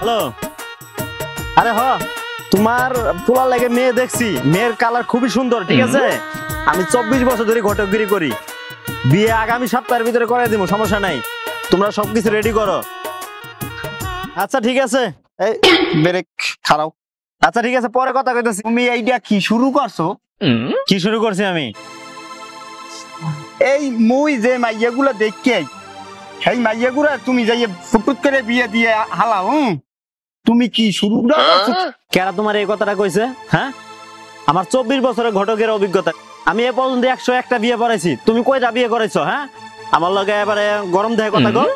Hello, আরে হ তোমার পোলা লাগে মেয়ে দেখছি, মেয়ের কালার খুবই সুন্দর, ঠিক আছে? আমি 24 বছর ধরে ঘটকগিরি করি, বিয়ে আগামী সপ্তাহের ভিতরে করে দিব, সমস্যা নাই। তোমরা সবকিছু রেডি করো। আচ্ছা ঠিক আছে, এই ব্রেক খারাও। আচ্ছা ঠিক আছে, পরে কথা কইতেছি। তুমি এইটা কি শুরু করছো? কি শুরু করছি আমি? এই মুই যে মাইয়াগুলা দেখকে সেই মাইয়াগুলা তুমি যাই ফুটুত করে বিয়ে দিয়ে হালাও। তুমি কি শুরু করছো? কেরা তোমার এই কথাটা কইছে? হ্যাঁ, আমার 24 বছরের ঘটকের অভিজ্ঞতা, আমি এ পর্যন্ত 101টা বিয়ে করাইছি। তুমি কয়টা বিয়ে করাইছো? হ্যাঁ, আমার লগে এবারে গরম দেহে কথা কও।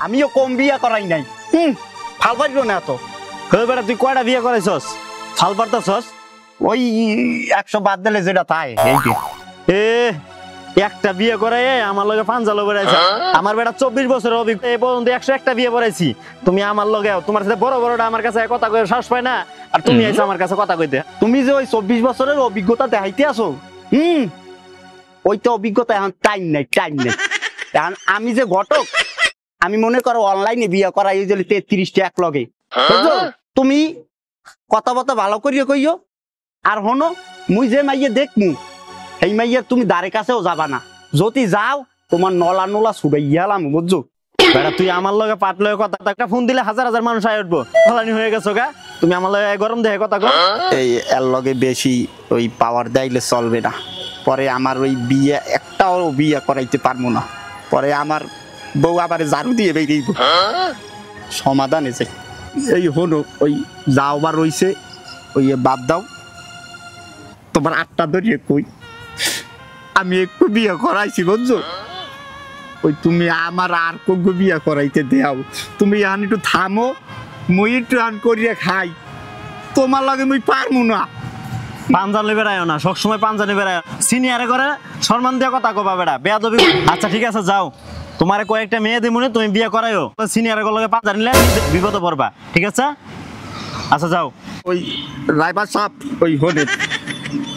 আমিও কম বিয়ে করাই নাই। ফাল পারলো না তো। হই বেটা, তুই কয়টা বিয়ে করাইছস? ফাল পারতাছস? ওই 100 বাদ দিলে যেটা তাই এইটা। এ একটা বিয়ে করাই আমার লগে পাঞ্জালো বেড়াইছে। আমার বেটা 24 বছরের অভিজ্ঞতা, এ পর্যন্ত 101টা বিয়ে করাইছি। তুমি আমার লগে, তোমার সাথে বড় বড়টা আমার কাছে কথা কয়ে সাহস পায় না, আর তুমি আইছো আমার কাছে কথা কইতে। তুমি যে ওই 24 বছরের অভিজ্ঞতা দেখাইতে আসো, ওইটা অভিজ্ঞতা এখন টাইম নাই, টাইম নেই। এখন আমি যে ঘটক, আমি মনে করো অনলাইনে বিয়ে করাই ওই যে 33টা এক লগে, বুঝছো? তুমি কথা বথা ভালো করিও কইও। আর হনো, মুই যে মাইয়ে দেখমু এই মাইয়ের তুমি দাঁড়ে কাছেও যাবা না। যদি যাও তোমার নলা নলা ছুড়ে গেলাম, বুঝছো? বেটা তুই আমার লগে পাট লগে কথা, একটা ফোন দিলে হাজার হাজার মানুষ আয় উঠবো। ফলানি হয়ে গেছো গা, তুমি আমার লগে গরম দেহে কথা কও। এই এর লগে বেশি ওই পাওয়ার দেইলে চলবে না। পরে আমার ওই বিয়ে একটাও বিয়ে করাইতে পারবো না। পরে আমার বউ আবার ঝাড়ু দিয়ে বেরিয়ে সমাধান এসে। এই হলো ওই যাও বা রইছে ওই বাদ দাও। তোমার 8টা ধরিয়ে কই আমি একটু বিয়ে করাইছি, বুঝছো? ওই তুমি আমার আর কোন বিয়ে করাইতে দেও। তুমি এখন একটু থামো, মুই একটু আন করিয়া খাই। তোমার লগে মুই পারমু না। পাঞ্জানি বেড়ায় না, সবসময় পাঞ্জানি বেড়ায়। সিনিয়রে করে সম্মান দিয়ে কথা কবা বেটা, বেয়াদবি। আচ্ছা ঠিক আছে, যাও, তোমার কয়েকটা মেয়ে দিমুনি, তুমি বিয়ে করাইও। সিনিয়রের লগে পাঞ্জা নিলে বিপদে পড়বা, ঠিক আছে? আচ্ছা যাও। ওই রাইবার সাপ ওই হলে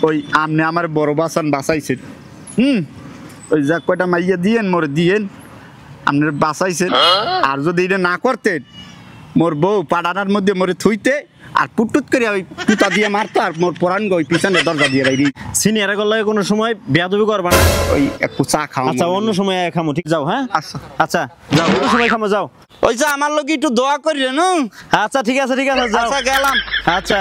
ওই আমনে আমার বড় বাসান বাঁচাইছেন। ওই যা কয়টা মাইয়া দিয়েন মোর দিয়েন, আপনার বাঁচাইছেন। আর যদি এটা না করতেন, মোর বউ পাড়ানার মধ্যে মোরে থুইতে আর পুটুত করে ওই পুতা দিয়ে মারতো, আর মোর পরান ওই পিছনে দরজা দিয়ে রাইরি। সিনিয়রের লগে কোনো সময় বেয়াদবি করবা না। ওই একটু চা খাও। আচ্ছা অন্য সময় খামো, ঠিক? যাও। হ্যাঁ আচ্ছা আচ্ছা, যাও, অন্য সময় খামো, যাও। ওই যে আমার লোক একটু দোয়া করিলেন। আচ্ছা ঠিক আছে, ঠিক আছে, যাও। আচ্ছা গেলাম। আচ্ছা।